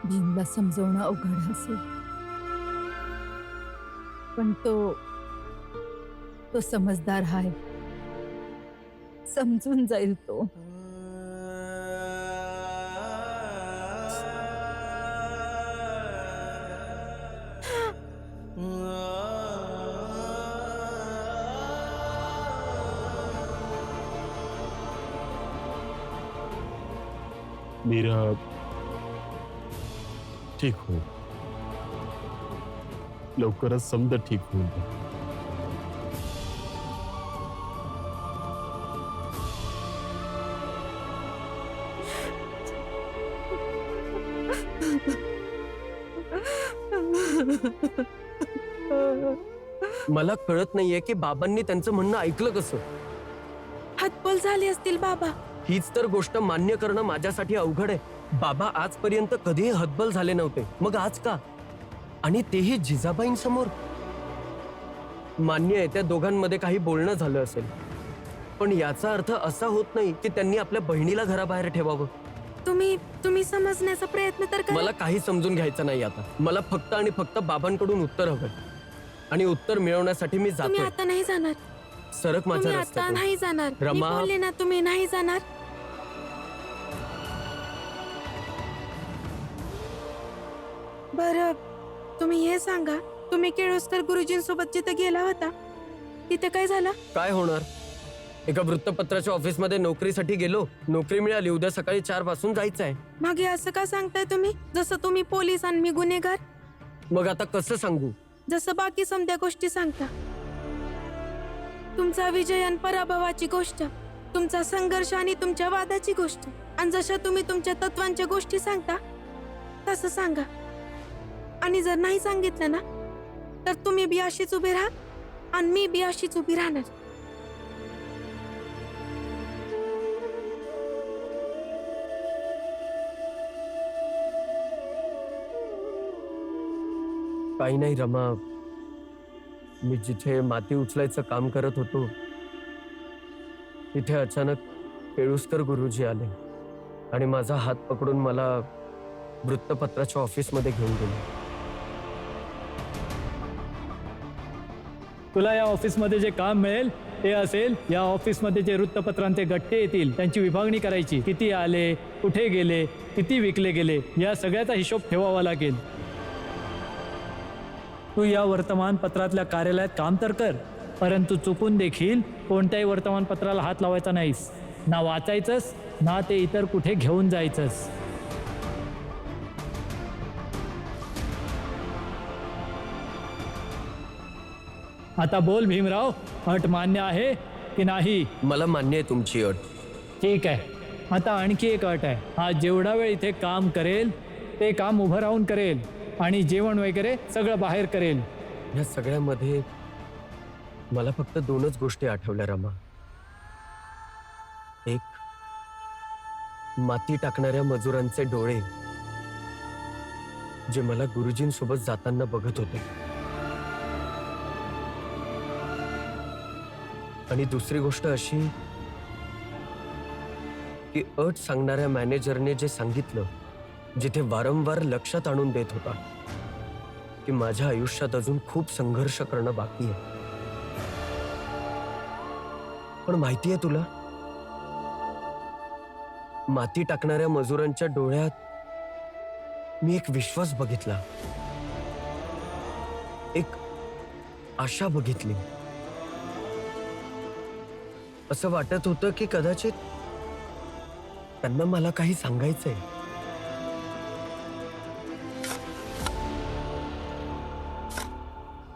भीमला समजवणं अवघड असेल, पण तो समजदार आहे. समजून जाईल तो. मीरा ठीक होईल. लवकरच समजा ठीक होईल. मला कळत नाहीये की बाबांनी त्यांचं म्हणणं ऐकलं कसं. हातबोल झाले असतील बाबा. हीच तर गोष्ट मान्य करणं माझ्यासाठी अवघड आहे. बाबा आजपर्यंत कधीही हतबल झाले नव्हते, मग आज का? आणि तेही जिजाबाईंसमोर. मान्य आहे त्या दोघांमध्ये काही बोलणं झालं असेल, पण याचा अर्थ असा होत नाही की त्यांनी आपल्या बहिणीला घराबाहेर ठेवावं. तुम्ही समजण्याचा प्रयत्न तर करा. मला काही समजून घ्यायचं नाही आता. मला फक्त आणि फक्त बाबांकडून उत्तर हवंय, आणि उत्तर मिळवण्यासाठी मी तुम्ही जातो. आता नाही जाणार. सरक माझ्या तुम्ही आता रस्त्यातून. नाही जाणार. मी रमा. बोलले ना, तुम्ही नाही जाणार. बरं, तुम्ही हे सांगा, तुम्ही केळुसकर गुरुजींसोबत जिथे गेला होता तिथे काय झालं? काय होणार? एका वृत्तपत्राच्या ऑफिसमध्ये नोकरीसाठी गेलो, नोकरी मिळाली. उद्या सकाळी 4 पासून जायचं आहे. मागे असं का सांगताय तुम्ही? जसं तुम्ही पोलीस आणि मी गुन्हेगार. मग आता कसं सांगू? जसं बाकी समध्या गोष्टी सांगता. तुमचा विजय आणि पराभवाची गोष्ट, तुमचा संघर्ष आणि तुमच्या वादाची गोष्ट, आणि जशा तुम्ही तुमच्या तत्वांच्या गोष्टी सांगता तसं सांगा. आणि जर नाही सांगितलं ना, तर तुम्ही बी अशीच उभी राहा आणि मी बी अशीच उभी राहणार. काही नाही रमा, मी जिथे माती उचलायचं काम करत होतो तिथे अचानक केळुसकर गुरुजी आले आणि माझा हात पकडून मला वृत्तपत्राच्या ऑफिसमध्ये घेऊन गेले. तुला या ऑफिसमध्ये जे काम मिळेल ते असेल, या ऑफिसमध्ये जे वृत्तपत्रांचे गठ्ठे येतील त्यांची विभागणी करायची. किती आले, कुठे गेले, किती विकले गेले, या सगळ्याचा हिशोब ठेवावा लागेल. तू या वर्तमानपत्रातल्या कार्यालयात काम तर कर, परंतु चुकून देखील कोणत्याही वर्तमानपत्राला हात लावायचा नाहीस. ना वाचायचंस, ना ते इतर कुठे घेऊन जायचंस. आता बोल भीमराव, अट मान्य आहे की नाही? मला मान्य आहे तुमची अट. ठीक आहे. आता आणखी एक अट आहे. हा जेवढा वेळ इथे काम करेल ते काम उभं राहून करेल आणि जेवण वगैरे सगळं बाहेर करेल. या सगळ्यामध्ये मला फक्त 2च गोष्टी आठवल्या रमा. एक, माती टाकणाऱ्या मजुरांचे डोळे जे मला गुरुजींसोबत जाताना बघत होते, आणि दुसरी गोष्ट अशी की अट सांगणाऱ्या मॅनेजरने जे सांगितलं, जिथे वारंवार लक्षात आणून देत होता की माझ्या आयुष्यात अजून खूप संघर्ष करणं बाकी आहे. पण माहितीये तुला, माती टाकणाऱ्या मजुरांच्या डोळ्यात मी एक विश्वास बघितला, एक आशा बघितली. असं वाटत होतं की कदाचित त्यांना मला काही सांगायचंय.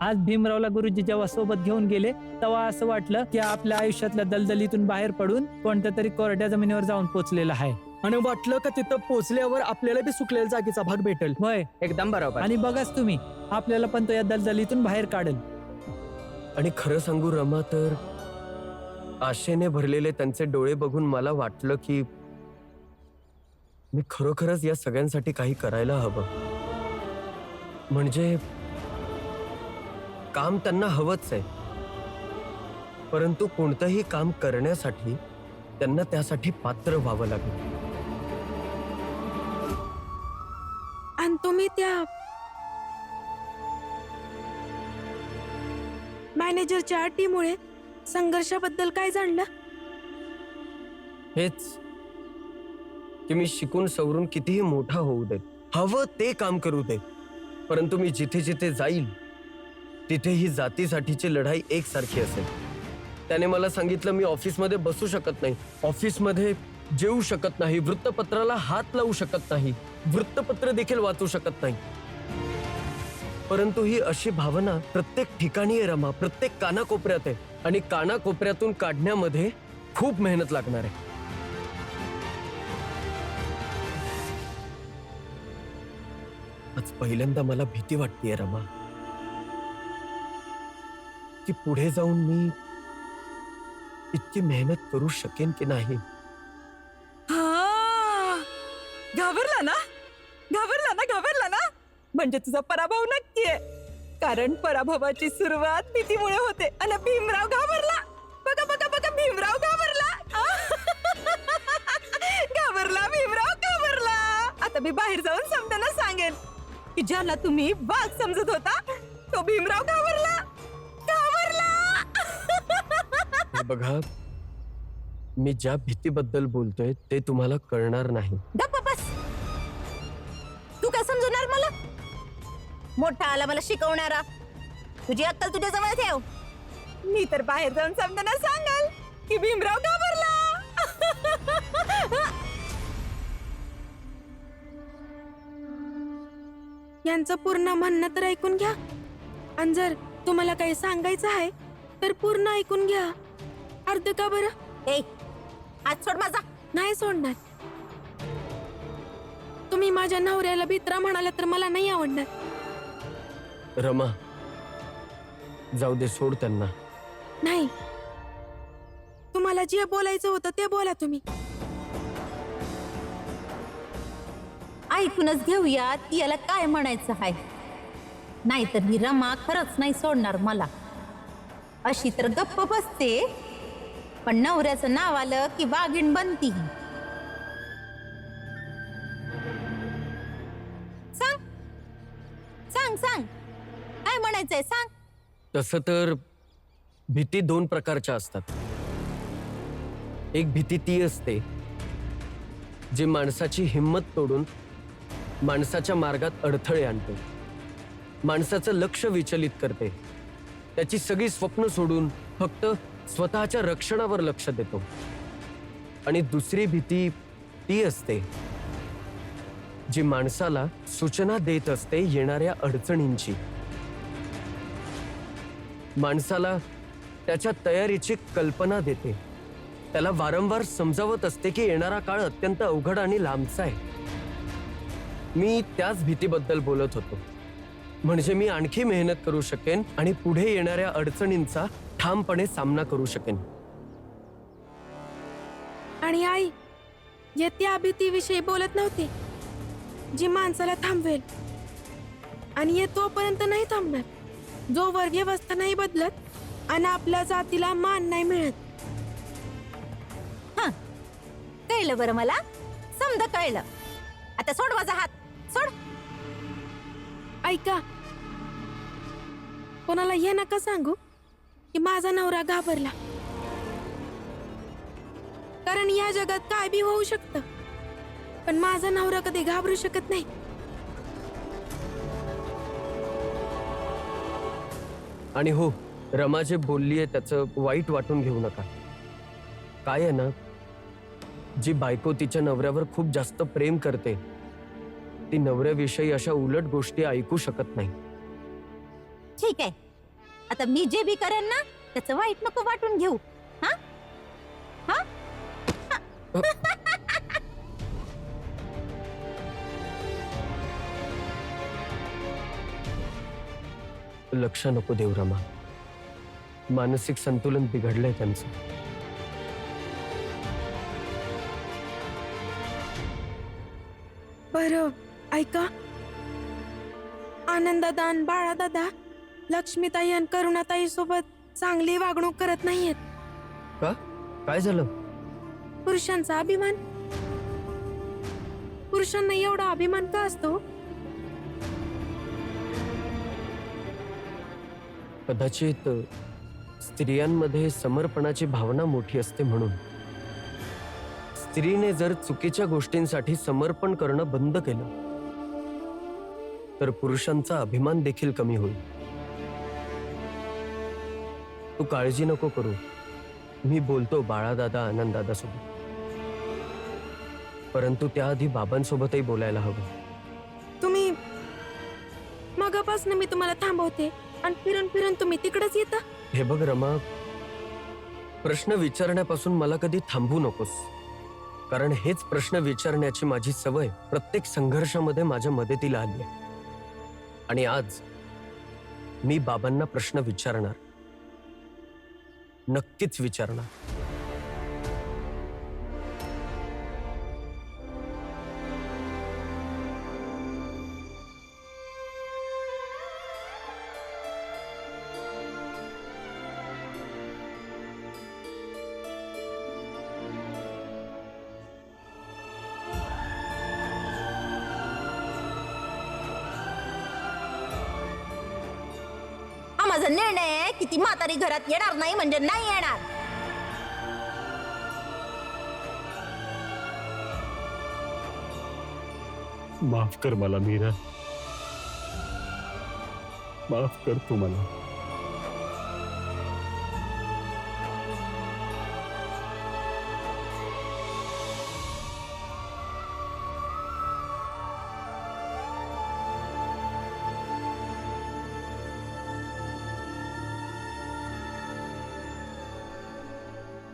आज भीमरावला गुरुजी जेव्हा सोबत घेऊन गेले तेव्हा असं वाटलं की आपल्या आयुष्यातल्या दलदलीतून बाहेर पडून कोणत्या तरी कोरड्या जमिनीवर जाऊन पोचलेला आहे. आणि वाटलं का तिथं पोचल्यावर आपल्याला बी सुकलेल्या जागेचा भाग भेटेल. होय, एकदम बरोबर. आणि बघाच तुम्ही, आपल्याला पण तो या दलदलीतून बाहेर काढेल. आणि खरं सांगू रमा, तर आशेने भरलेले त्यांचे डोळे बघून मला वाटलं की मी खरोखरच या सगळ्यांसाठी काही करायला हवं. म्हणजे काम त्यांना हवंच आहे, परंतु कोणतंही काम करण्यासाठी त्यांना त्यासाठी पात्र व्हावं लागेल. त्या मॅनेजरच्या अटीमुळे संघर्षाबद्दल काय जाणलं? हेच की मी शिकून सवरून कितीही मोठा होऊ दे, हवं ते काम करू दे, परंतु मी जिथे जिथे जाईल तिथे ही जातीसाठीची लढाई एकसारखी असेल. त्याने मला सांगितलं मी ऑफिसमध्ये बसू शकत नाही, ऑफिसमध्ये जेवू शकत नाही, वृत्तपत्राला हात लावू शकत नाही, वृत्तपत्र देखील वाचू शकत नाही. परंतु ही अशी भावना प्रत्येक ठिकाणी आहे रमा, प्रत्येक कानाकोपऱ्यात आहे आणि कानाकोपऱ्यातून काढण्यामध्ये खूप मेहनत लागणार आहे. आज पहिल्यांदा मला भीती वाटतेय रमा की पुढे जाऊन मी इतकी मेहनत करू शकेन की नाही. घाबरला ना, घाबरला ना, घाबरला ना. म्हणजे तुझा पराभव नक्की आहे, कारण पराभवाची सुरुवात भीतीमुळे होते. आणि भीमराव घाबरला. बघा बघा बघा, भीमराव घाबरला. घाबरला, भीमराव घाबरला. आता मी बाहेर जाऊन समजायला सांगेन की ज्याला तुम्ही वाघ समजत होता तो भीमराव घाबरला. घाबरला. हे बघा, मी ज्या भीतीबद्दल बोलतोय ते तुम्हाला कळणार नाही. गप्प बस. तू काय समजणार मला? मोठा आला मला शिकवणारा. तुझी अक्कल तुझ्या जवळ ठेव. मी तर बाहेर जाऊन समजायला सांगाल की भीमराव घाबरला. यांचं पूर्ण म्हणणं तर ऐकून घ्या. आणि जर तुम्हाला काही सांगायचं आहे तर पूर्ण ऐकून घ्या. अर्ध का बरं? ए, हात सोड माझा. नाही सोडणार. तुम्ही माझ्या नवऱ्याला भित्रा म्हणाला तर मला नाही आवडणार. रमा, जाऊ दे, सोड त्यांना. नाही, तुम्हाला जे बोलायचं होतं ते बोला तुम्ही. ऐकूनच घेऊया ती याला काय म्हणायचं आहे. नाहीतर ही रमा खरंच नाही सोडणार मला. अशी तर गप्प बसते, पण नवऱ्याचं नाव आलं की वाघीण बनती. सांग सांग सांग, काय म्हणायचंय सांग. तसं तर भीती दोन प्रकारच्या असतात. एक भीती ती असते जी माणसाची हिंमत तोडून माणसाच्या मार्गात अडथळे आणते, माणसाचं लक्ष विचलित करते, त्याची सगळी स्वप्न सोडून फक्त स्वतःच्या रक्षणावर लक्ष देतो. आणि दुसरी भीती ती असते जी माणसाला सूचना देत असते येणाऱ्या अडचणींची, माणसाला त्याच्या तयारीची कल्पना देते, त्याला वारंवार समजावत असते की येणारा काळ अत्यंत अवघड आणि लांबचा आहे. मी त्याच भीतीबद्दल बोलत होतो. म्हणजे मी आणखी मेहनत करू शकेन आणि पुढे येणाऱ्या अडचणींचा ठामपणे सामना करू शकेन. आणि आई या त्या भीतीविषयी बोलत नव्हती जी माणसाला थांबवेल. आणि हे तोपर्यंत नाही थांबणार जोवर व्यवस्था नाही बदलत आणि आपल्या जातीला मान नाही मिळत. कळलं बरं मला, समजा कळलं. आता सोड माझा हात, सोड. ऐका, कोणाला हे नका सांगू की माझा नवरा घाबरला, कारण या जगात काय बी होऊ शकतं, पण माझा नवरा कधी घाबरू शकत नाही. आणि हो, रमा जे बोललीये त्याचं वाईट वाटून घेऊ नका. काय आहे ना, जी बायको तिच्या नवऱ्यावर खूप जास्त प्रेम करते ती नवऱ्याविषयी अशा उलट गोष्टी ऐकू शकत नाही. ठीक आहे, आता मी जे बी करेन ना त्याचं वाईट नको वाटून घेऊ. हा हा लक्ष नको देऊ रमा, मानसिक संतुलन बिघडलंय त्यांचं. बरं ऐका, आनंददान बाळादादा लक्ष्मीताई आणि करुणाताई सोबत चांगली वागणूक करत नाहीयेत. का? काय झालं? पुरुषांचा अभिमान. पुरुषांना एवढा अभिमान का असतो? कदाचित स्त्रियांमध्ये समर्पणाची भावना मोठी असते म्हणून. स्त्रीने जर चुकीच्या गोष्टींसाठी समर्पण करणं बंद केलं तर पुरुषांचा अभिमान देखील कमी होईल. तू काळजी नको करू, मी बोलतो बाळादादा आनंददादा सोबत. परंतु त्याआधी बाबांसोबतही बोलायला हवं. तुम्ही मगापासून मी तुम्हाला थांबवते आणि फिरून फिरून तुम्ही तिकडेच येता. हे बघ रमा, प्रश्न विचारण्यापासून मला कधी थांबू नकोस, कारण हेच प्रश्न विचारण्याची माझी सवय प्रत्येक संघर्षामध्ये माझ्या मदतीला आली आहे. आणि आज मी बाबांना प्रश्न विचारणार, नक्कीच विचारणार. हा माझा निर्णय आहे की ती म्हातारी घरात येणार नाही म्हणजे नाही येणार. माफ कर मला मीरा, माफ कर तू मला.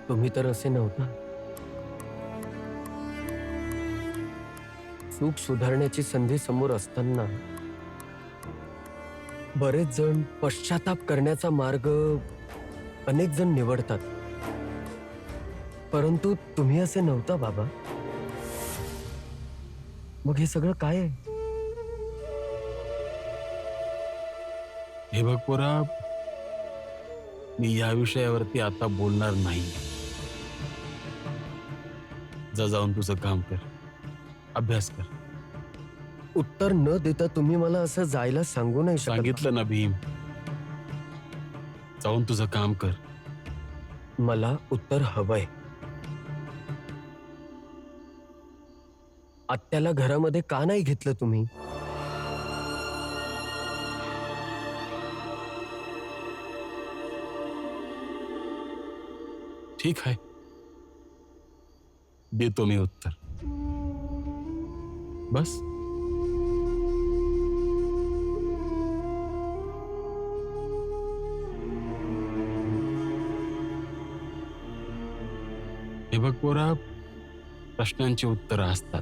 तुम्ही तर असे नव्हता. चूक सुधारण्याची संधी समोर असताना बरेच जण पश्चाताप करण्याचा मार्ग अनेक जण निवडतात, परंतु तुम्ही असे नव्हता बाबा. मग हे सगळं काय आहे? हे बघ पोरा, मी या विषयावरती आता बोलणार नाही. जाऊन तुझं काम कर, अभ्यास कर. उत्तर न देता तुम्ही मला असं जायला सांगू नाही शकत. सांगितलं ना भीम, जाऊन तुझं काम कर. मला उत्तर हवंय. आत्याला घरामध्ये का नाही घेतलं तुम्ही? ठीक आहे, देतो मी उत्तर. बस हे बघ पोरा, प्रश्नांची उत्तरं असतात.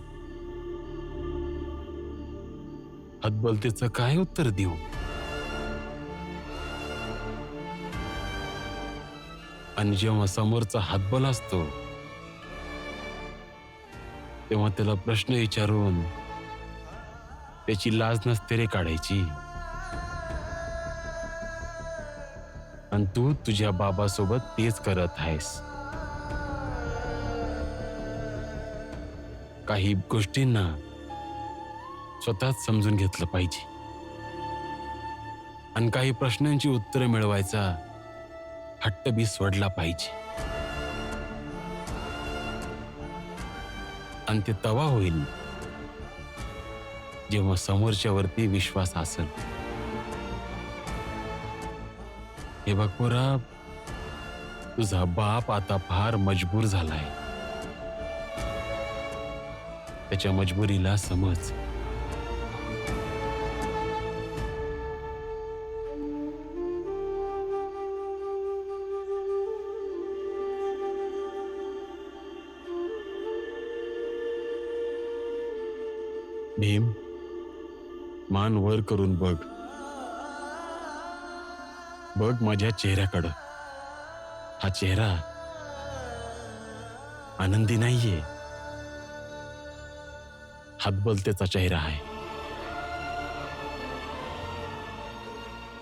हतबलतेचं काय उत्तर देऊ? आणि जेव्हा समोरचा हातबल असतो तेव्हा त्याला प्रश्न विचारून त्याची लाज नसते रे काढायची. आणि तू तुझ्या बाबासोबत तेच करत आहेस. काही गोष्टींना स्वतःच समजून घेतलं पाहिजे आणि काही प्रश्नांची उत्तरं मिळवायचा हट्ट बी सोडला पाहिजे. आणि ते तवा होईल जेव्हा समोरच्यावरती विश्वास असेल. हे बघ पोरा, तुझा बाप आता फार मजबूर झालाय. त्याच्या मजबुरीला समज. भीम, मान वर करून बघ. बघ माझ्या चेहऱ्याकडं. हा चेहरा आनंदी नाहीये, हातबलतेचा चेहरा आहे.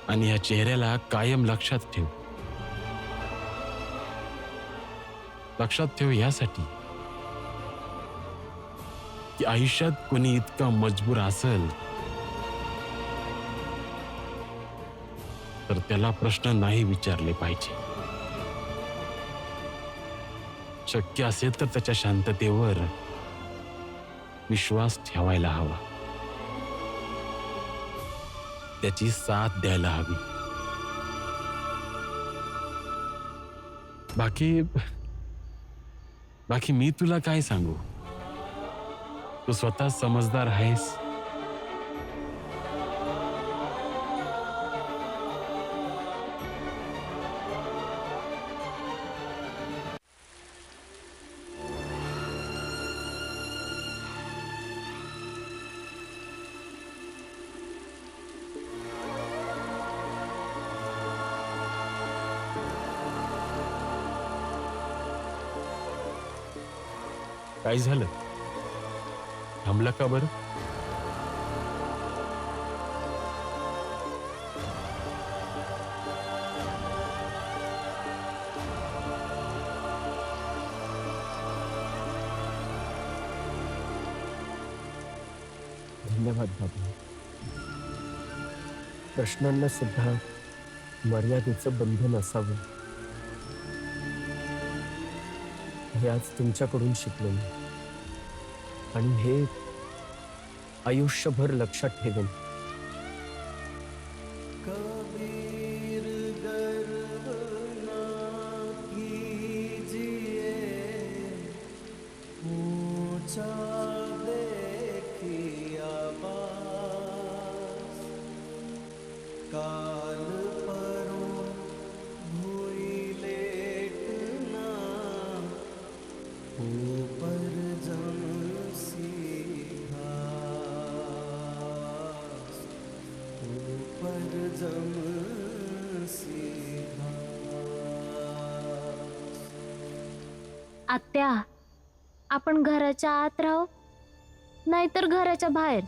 आणि या चेहऱ्याला कायम लक्षात ठेव. लक्षात ठेव यासाठी की आयुष्यात कोणी इतका मजबूर असेल तर त्याला प्रश्न नाही विचारले पाहिजे. शक्य असेल तर त्याच्या शांततेवर विश्वास ठेवायला हवा, त्याची साथ द्यायला हवी. बाकी मी तुला काय सांगू, तू स्वतः समजदार आहेस. काय झालं, थांबला का बरं? धन्यवाद बाबा. प्रश्नांना सुद्धा मर्यादेचं बंधन असावं हे आज तुमच्याकडून शिकलो मी, आणि हे आयुष्यभर लक्षात ठेवेन. आत्या, आपण घराच्या आत राहू नाहीतर घराच्या बाहेर,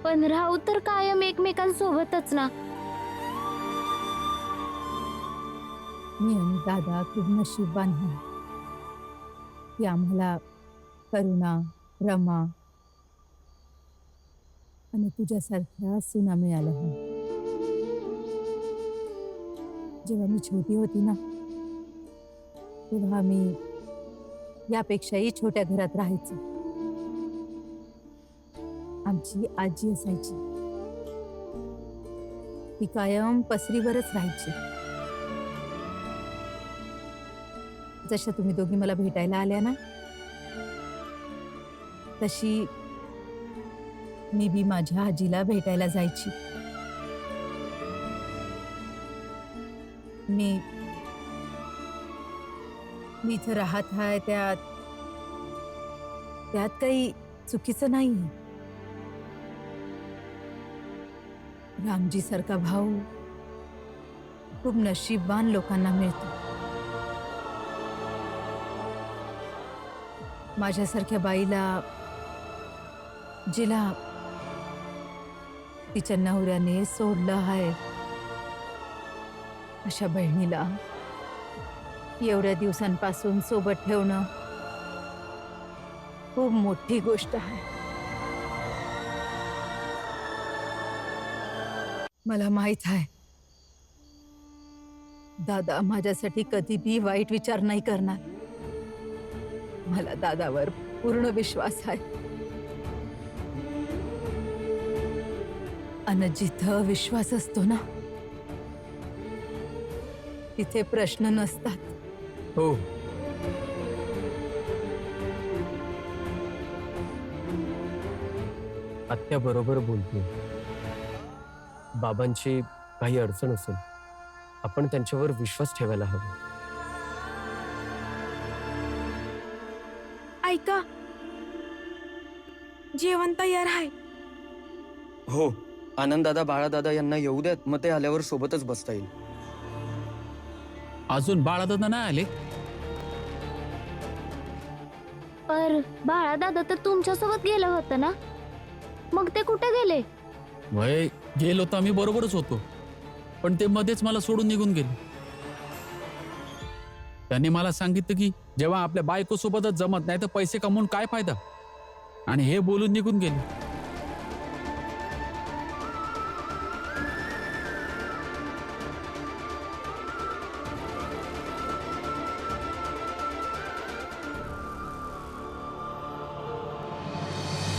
पण राहू तर कायम एकमेकांसोबतच ना. मी आणि दादा खूप नशीबवान आहे की आम्हाला करुणा, रमा आणि तुझ्यासारख्या सुना मिळाल्या आहेत. जेव्हा मी छोटी होती ना, तेव्हा मी यापेक्षाही छोट्या घरात राहायचो. आमची आजी असायची, ती कायम पसरीवरच राहायची. जशा तुम्ही दोघी मला भेटायला आल्या ना, तशी मी बी माझ्या आजीला भेटायला जायची. मी इथं राहत आहे त्यात काही चुकीचं नाही. रामजी सारखा भाऊ खूप नशीबवान लोकांना मिळतो. माझ्यासारख्या बाईला, जिला तिच्या नवऱ्याने सोडलं आहे, अशा बहिणीला एवढ्या दिवसांपासून सोबत ठेवणं खूप मोठी गोष्ट आहे. मला माहित आहे दादा माझ्यासाठी कधी बी वाईट विचार नाही करणार. मला दादावर पूर्ण विश्वास आहे. आणि जिथं विश्वास असतो ना, तिथे प्रश्न नसतात. हो, आत्या बरोबर बोलते. बाबांची काही अडचण असेल, आपण त्यांच्यावर विश्वास ठेवायला हवा. ऐका, जेवण तयार आहे. हो, आनंददादा, बाळादादा यांना येऊ द्यात, मग ते आल्यावर सोबतच बसता येईल. अजून बाळादादा नाही आले? पर बाळा दादा तर तुमच्यासोबत गेलं होतं ना, मग ते कुठे गेले? वय गेलो तर आम्ही बरोबरच होतो, पण ते मध्येच मला सोडून निघून गेले. त्यांनी मला सांगितलं की जेव्हा आपल्या बायको सोबतच जमत नाही तर पैसे कमवून काय फायदा, आणि हे बोलून निघून गेले.